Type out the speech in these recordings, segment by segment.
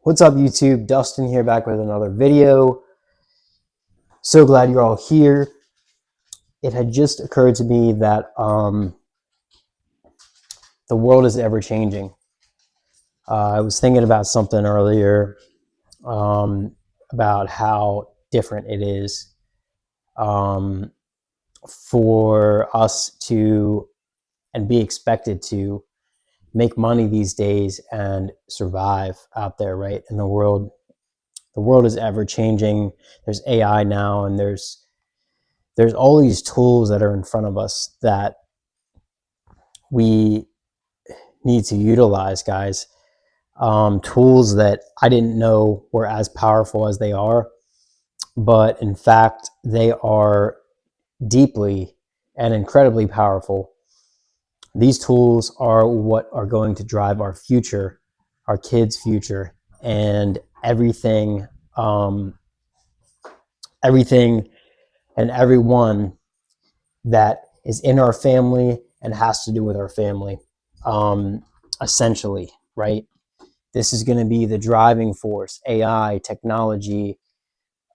What's up, YouTube? Dustin here, back with another video. So glad you're all here. It had just occurred to me that the world is ever changing. I was thinking about something earlier about how different it is for us to and be expected to make money these days and survive out there, right? In the world is ever changing. There's AI now, and there's all these tools that are in front of us that we need to utilize, guys. Tools that I didn't know were as powerful as they are, but in fact, they are deeply and incredibly powerful. These tools are what are going to drive our future, our kids' future, and everything and everyone that is in our family and has to do with our family, essentially, right? This is going to be the driving force. AI, technology,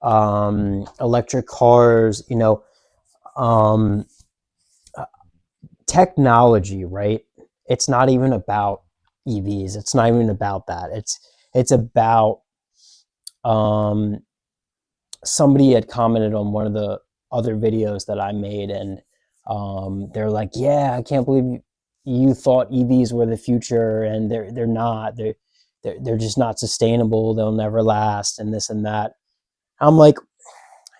electric cars, um, technology, right? It's not even about EVs. It's not even about that. It's about somebody had commented on one of the other videos that I made, and they're like, "Yeah, I can't believe you thought EVs were the future, and they're not. They're just not sustainable. They'll never last, and this and that." I'm like,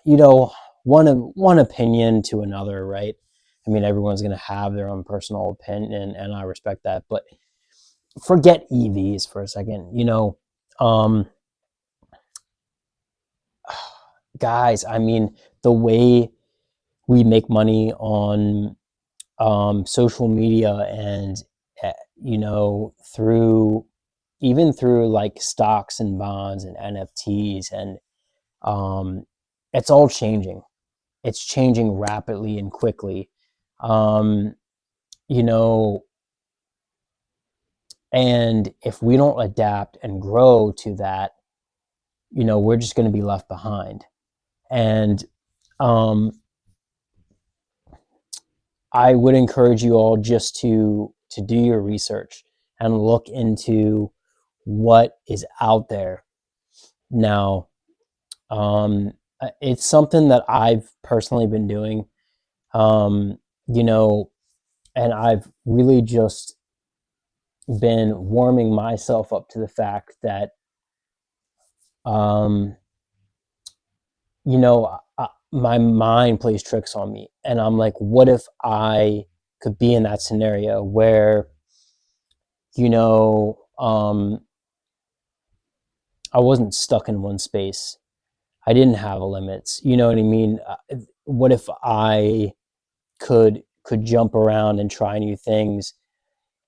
one opinion to another, right? I mean, everyone's gonna have their own personal opinion, and I respect that. But forget EVs for a second. Guys, I mean, the way we make money on social media and through like stocks and bonds and NFTs, and it's all changing. It's changing rapidly and quickly. um, you know and if we don't adapt and grow to that, we're just going to be left behind. And um, I would encourage you all just to do your research and look into what is out there now. It's something that I've personally been doing, um, you know, and I've really just been warming myself up to the fact that, um, my mind plays tricks on me, and I'm like, what if I could be in that scenario where, you know, um, I wasn't stuck in one space. I didn't have limits. You know what I mean? What if I could jump around and try new things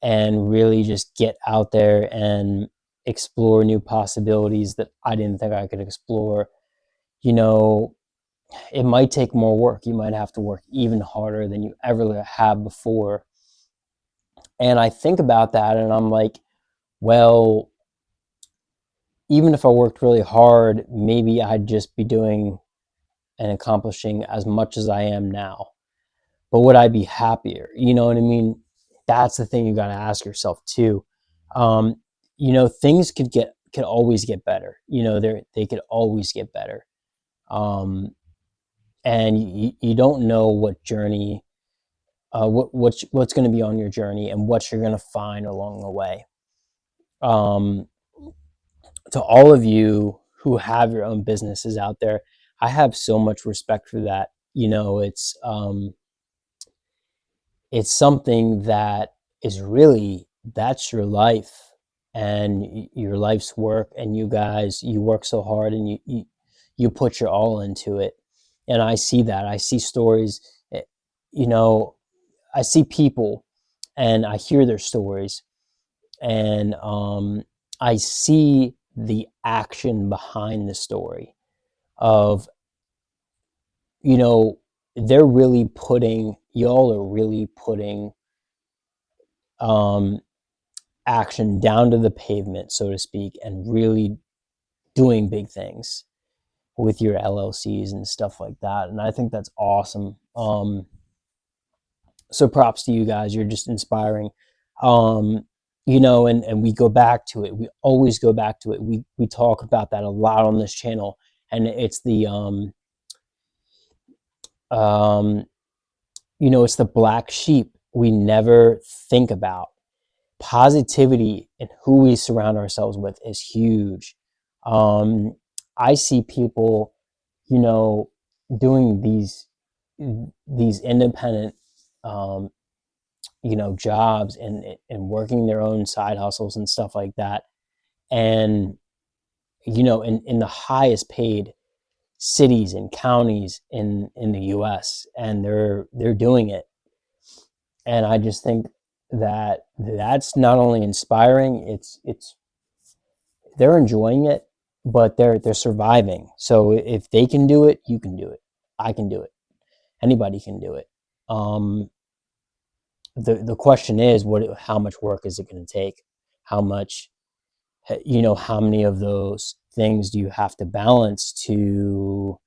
and really just get out there and explore new possibilities that I didn't think I could explore? You know, it might take more work. You might have to work even harder than you ever have before. And I think about that and I'm like, well, even if I worked really hard, maybe I'd just be doing and accomplishing as much as I am now. But would I be happier? You know what I mean? That's the thing you got to ask yourself too. Um, things could always get better. They could always get better. Um, and you don't know what journey, what's going to be on your journey and what you're going to find along the way. Um, to all of you who have your own businesses out there, I have so much respect for that. It's something that is really, that's your life and your life's work, and you work so hard and you put your all into it. And I see that. I see stories, eh, you know I see people and I hear their stories, and I see the action behind the story of, you know they're really putting, y'all are really putting um, action down to the pavement, so to speak, and really doing big things with your LLCs and stuff like that. And I think that's awesome. So props to you guys. You're just inspiring. Um, and we go back to it. We always go back to it. We talk about that a lot on this channel. And it's the um, it's the black sheep we never think about. Positivity and who we surround ourselves with is huge. I see people, doing these independent, um, jobs and working their own side hustles and stuff like that. And, in the highest paid cities and counties in the US, and they're doing it. And I just think that that's not only inspiring, it's they're enjoying it, but they're surviving. So if they can do it, you can do it. I can do it. Anybody can do it. The question is, how much work is it going to take? How much, how many of those things do you have to balance to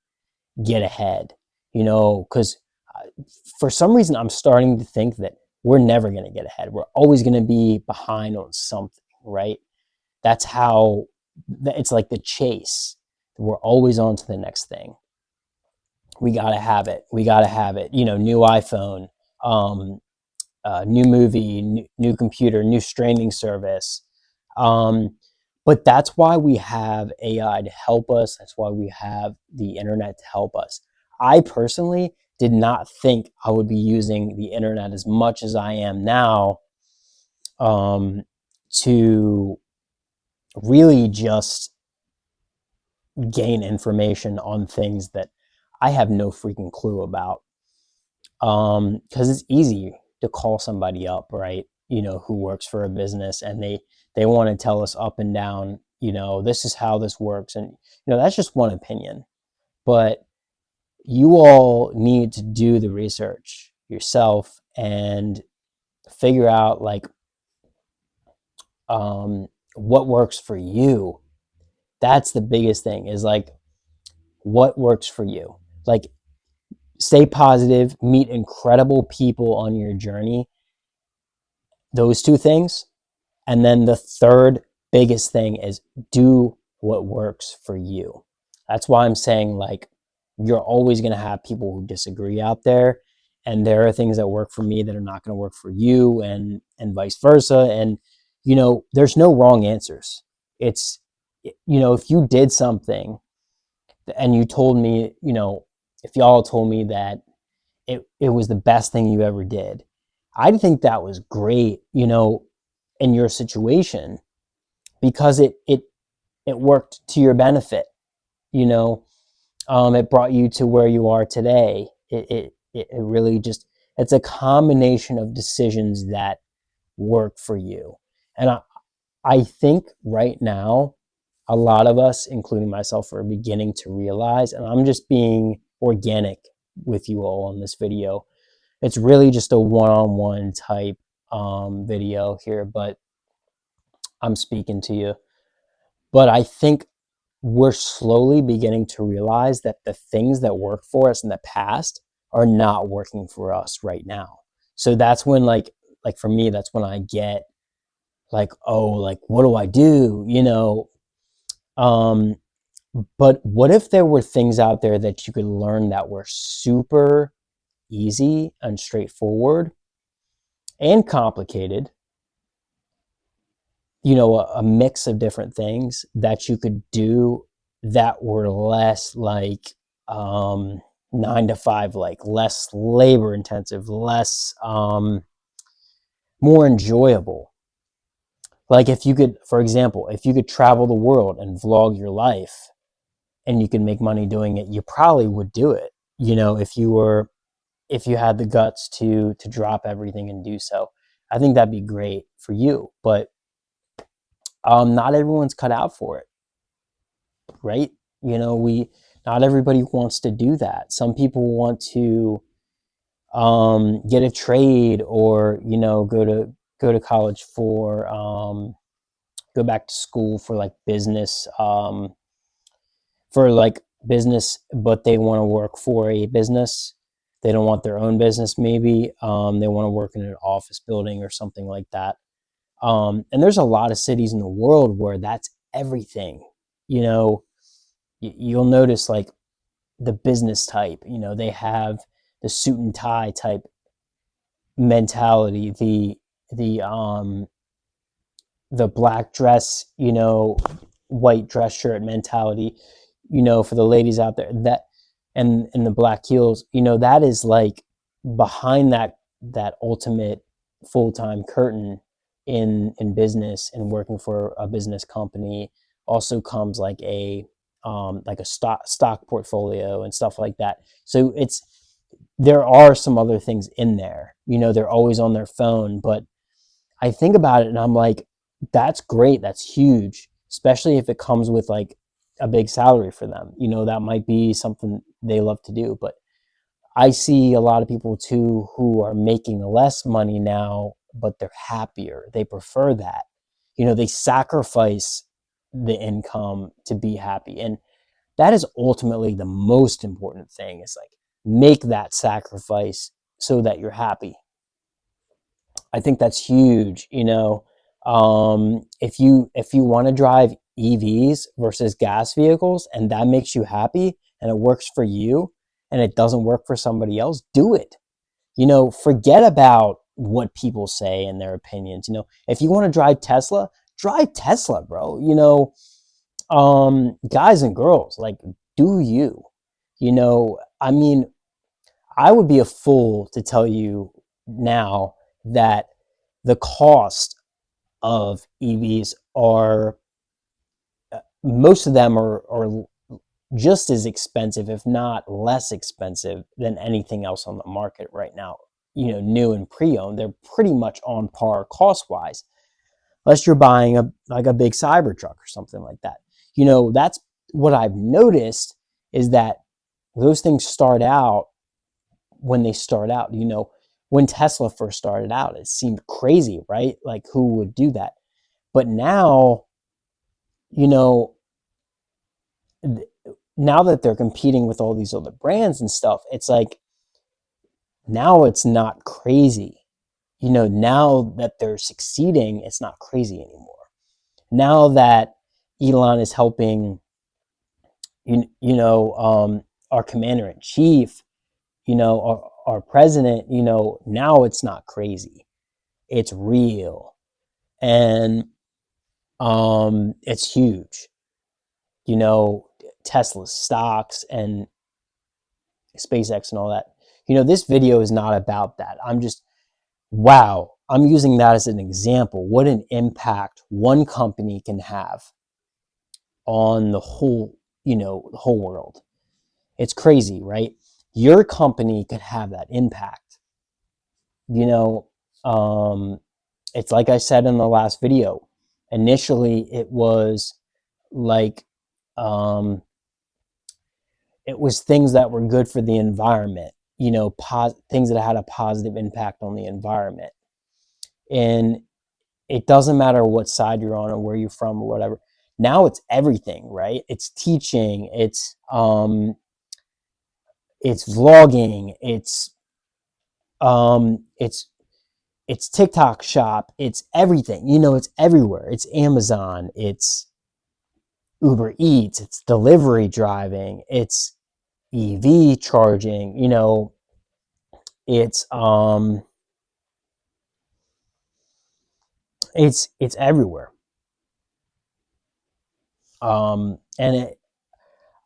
get ahead? Because for some reason I'm starting to think that we're never going to get ahead. We're always going to be behind on something, right? That's how it's like the chase. We're always on to the next thing. We got to have it. We got to have it. New iPhone, new movie, new computer, new streaming service. But that's why we have AI to help us. That's why we have the internet to help us. I personally did not think I would be using the internet as much as I am now, to really just gain information on things that I have no freaking clue about. Because it's easy to call somebody up, right? Who works for a business, and they want to tell us up and down, this is how this works. And, that's just one opinion. But you all need to do the research yourself and figure out, like, what works for you. That's the biggest thing, is like, what works for you. Like, stay positive, meet incredible people on your journey. Those two things. And then the third biggest thing is do what works for you. That's why I'm saying, like, you're always going to have people who disagree out there. And there are things that work for me that are not going to work for you, and vice versa. And, there's no wrong answers. It's, if you did something and you told me, if y'all told me that it was the best thing you ever did, I think that was great, in your situation, because it worked to your benefit. It brought you to where you are today. It really just, it's a combination of decisions that work for you. And I think right now, a lot of us, including myself, are beginning to realize, and I'm just being organic with you all on this video. It's really just a one-on-one type video here, but I'm speaking to you. But I think we're slowly beginning to realize that the things that worked for us in the past are not working for us right now. So that's when, like for me, that's when I get like, oh, like, what do I do? But what if there were things out there that you could learn that were super easy and straightforward and complicated, a mix of different things that you could do that were less like 9 to 5, like less labor intensive, less more enjoyable. Like, if you could, for example, if you could travel the world and vlog your life and you could make money doing it, you probably would do it. If you had the guts to drop everything and do so. I think that'd be great for you. But not everyone's cut out for it, right? Not everybody wants to do that. Some people want to get a trade, or go to college for go back to school for like business for like business, but they want to work for a business. They don't want their own business, maybe. They want to work in an office building or something like that. And there's a lot of cities in the world where that's everything. You know, you'll notice like the business type, they have the suit and tie type mentality, the black dress, white dress shirt mentality, for the ladies out there, that and the black heels, that is like behind that ultimate full-time curtain in business and working for a business company also comes like a stock portfolio and stuff like that. So there are some other things in there. They're always on their phone, but I think about it and I'm like, that's great. That's huge, especially if it comes with like a big salary for them. That might be something they love to do. But I see a lot of people too who are making less money now, but they're happier. They prefer that. They sacrifice the income to be happy. And that is ultimately the most important thing, is like make that sacrifice so that you're happy. I think that's huge. If you want to drive EVs versus gas vehicles and that makes you happy and it works for you and it doesn't work for somebody else, do it. Forget about what people say and their opinions. If you want to drive Tesla, bro. Guys and girls, like, do you? I mean, I would be a fool to tell you now that the cost of EVs are, most of them are just as expensive, if not less expensive than anything else on the market right now. New and pre-owned, they're pretty much on par cost-wise, unless you're buying a big Cybertruck or something like that. That's what I've noticed, is that those things start out, when they start out, when Tesla first started out, it seemed crazy, right? Like, who would do that? But now, you know, now that they're competing with all these other brands and stuff, it's like, now it's not crazy. Now that they're succeeding, it's not crazy anymore. Now that Elon is helping, our commander in chief, our president, now it's not crazy. It's real. And it's huge. Tesla's stocks and SpaceX and all that. This video is not about that. Wow, I'm using that as an example. What an impact one company can have on the whole world. It's crazy, right? Your company could have that impact. It's like I said in the last video. Initially, it was like, it was things that were good for the environment, things that had a positive impact on the environment. And it doesn't matter what side you're on or where you're from or whatever. Now it's everything, right? It's teaching, it's vlogging, it's TikTok shop, it's everything. It's everywhere. It's Amazon, it's Uber Eats, it's delivery driving, it's EV charging, it's everywhere. And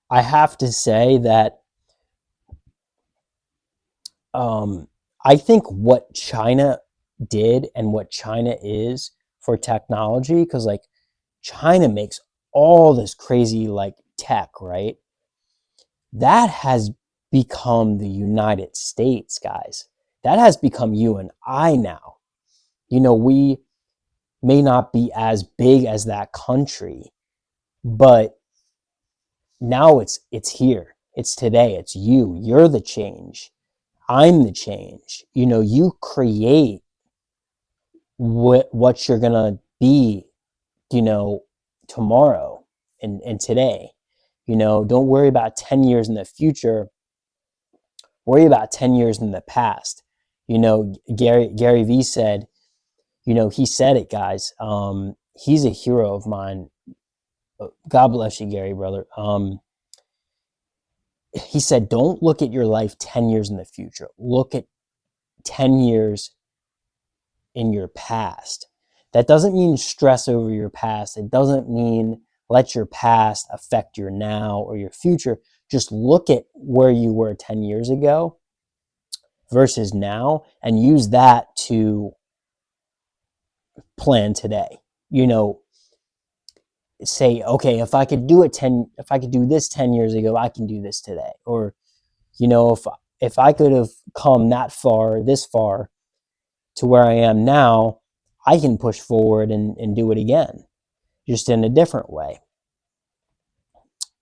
I have to say that I think what China did and what China is for technology, because like China makes all this crazy like tech, right? That has become the United States, guys. That has become you and I now. We may not be as big as that country, but now it's here. It's today. It's you. You're the change. I'm the change. You create what you're gonna be, tomorrow and today. Don't worry about 10 years in the future. Worry about 10 years in the past. Gary Vee said, he said it, guys. He's a hero of mine. God bless you, Gary, brother. He said, don't look at your life 10 years in the future. Look at 10 years in your past. That doesn't mean stress over your past. It doesn't mean let your past affect your now or your future. Just look at where you were 10 years ago versus now and use that to plan today. Say, okay, if I could do this 10 years ago, I can do this today. Or, if I could have come this far to where I am now, I can push forward and do it again, just in a different way.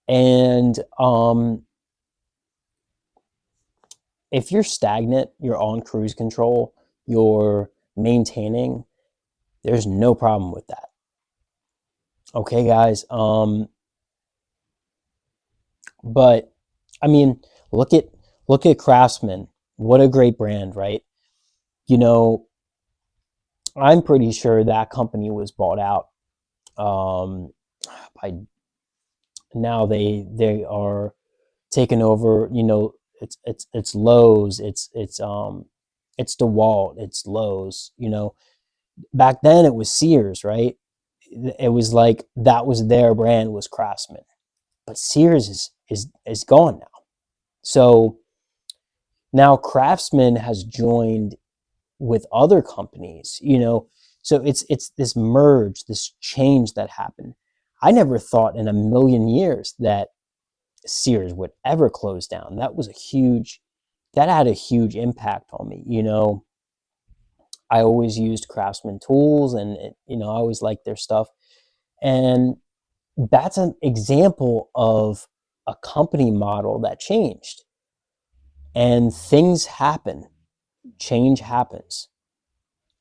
And if you're stagnant, you're on cruise control, you're maintaining, there's no problem with that. Okay, guys. But I mean, look at Craftsman. What a great brand, right? I'm pretty sure that company was bought out. By now they are taken over. It's Lowe's. It's DeWalt. It's Lowe's. Back then it was Sears, right? It was like that was their brand, was Craftsman, but Sears is gone now. So now Craftsman has joined with other companies, so it's this merge, this change that happened. I never thought in a million years that Sears would ever close down. That had a huge impact on me. I always used Craftsman tools, and I always liked their stuff. And that's an example of a company model that changed. And things happen. Change happens.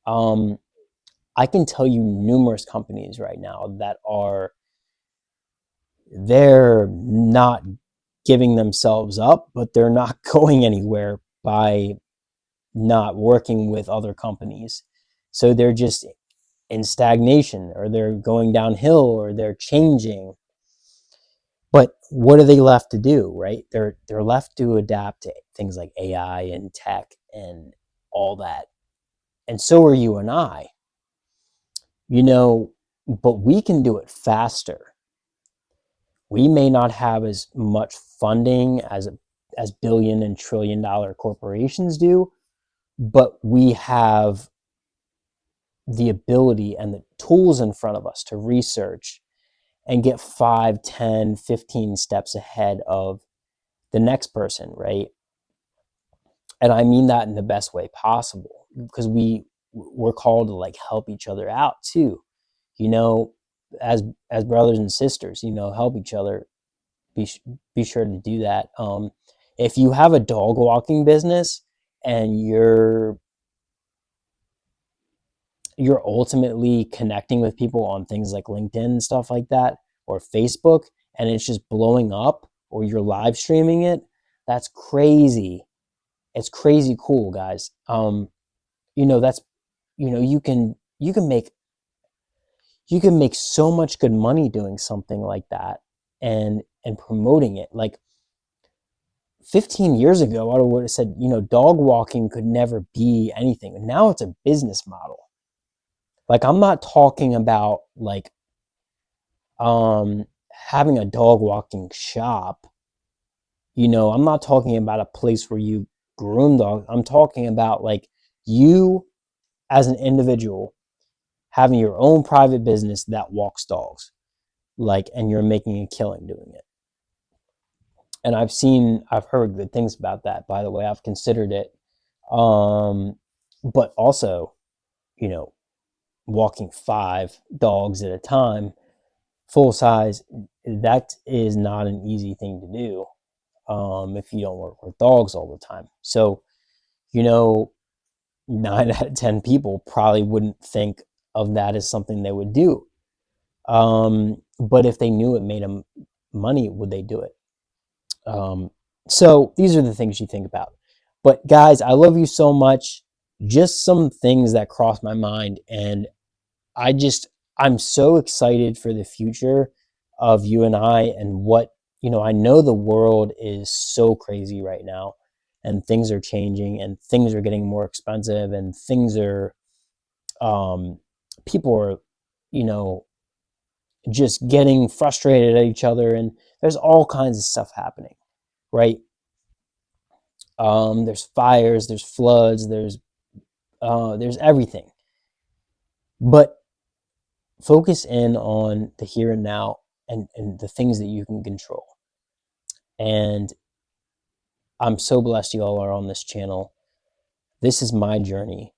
I can tell you numerous companies right now that they're not giving themselves up, but they're not going anywhere by not working with other companies. So they're just in stagnation, or they're going downhill, or they're changing. But what are they left to do, right? They're left to adapt to things like AI and tech and all that. And so are you and I. But we can do it faster. We may not have as much funding as billion and trillion dollar corporations do, but we have the ability and the tools in front of us to research and get 5, 10, 15 steps ahead of the next person, right? And I mean that in the best way possible, because we're called to like help each other out too, as brothers and sisters, help each other. Be sure to do that. If you have a dog walking business and you're ultimately connecting with people on things like LinkedIn and stuff like that, or Facebook, and it's just blowing up, or you're live streaming it, that's crazy. It's crazy cool, guys. That's, you can make so much good money doing something like that and promoting it. Like 15 years ago, I would have said, dog walking could never be anything. And now it's a business model. Like, I'm not talking about like having a dog walking shop. I'm not talking about a place where you groom dogs. I'm talking about like you as an individual having your own private business that walks dogs, and you're making a killing doing it. And I've heard good things about that, by the way. I've considered it. But also, walking 5 dogs at a time, full size, that is not an easy thing to do if you don't work with dogs all the time. So, 9 out of 10 people probably wouldn't think of that as something they would do. But if they knew it made them money would they do it? So these are the things you think about. But guys, I love you so much. Just some things that crossed my mind, and I just I'm so excited for the future of you and I, and what, I know the world is so crazy right now, and things are changing, and things are getting more expensive, and things are people are, you know, just getting frustrated at each other, and there's all kinds of stuff happening, right? There's fires, there's floods, there's everything. But focus in on the here and now, and the things that you can control. And I'm so blessed you all are on this channel. This is my journey.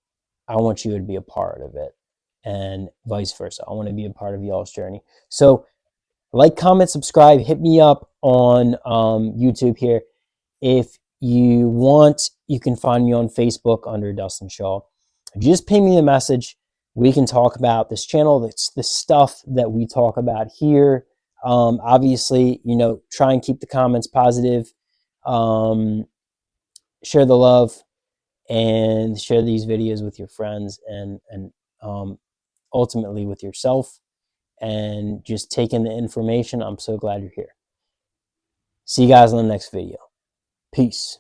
I want you to be a part of it, and vice versa. I want to be a part of y'all's journey. So like, comment, subscribe, hit me up on YouTube here. If you want, you can find me on Facebook under Dustin Shaw. Just ping me a message. We can talk about this channel. It's the stuff that we talk about here. Obviously, try and keep the comments positive. Share the love, and share these videos with your friends, and ultimately with yourself, and just take in the information. I'm so glad you're here. See you guys in the next video. Peace.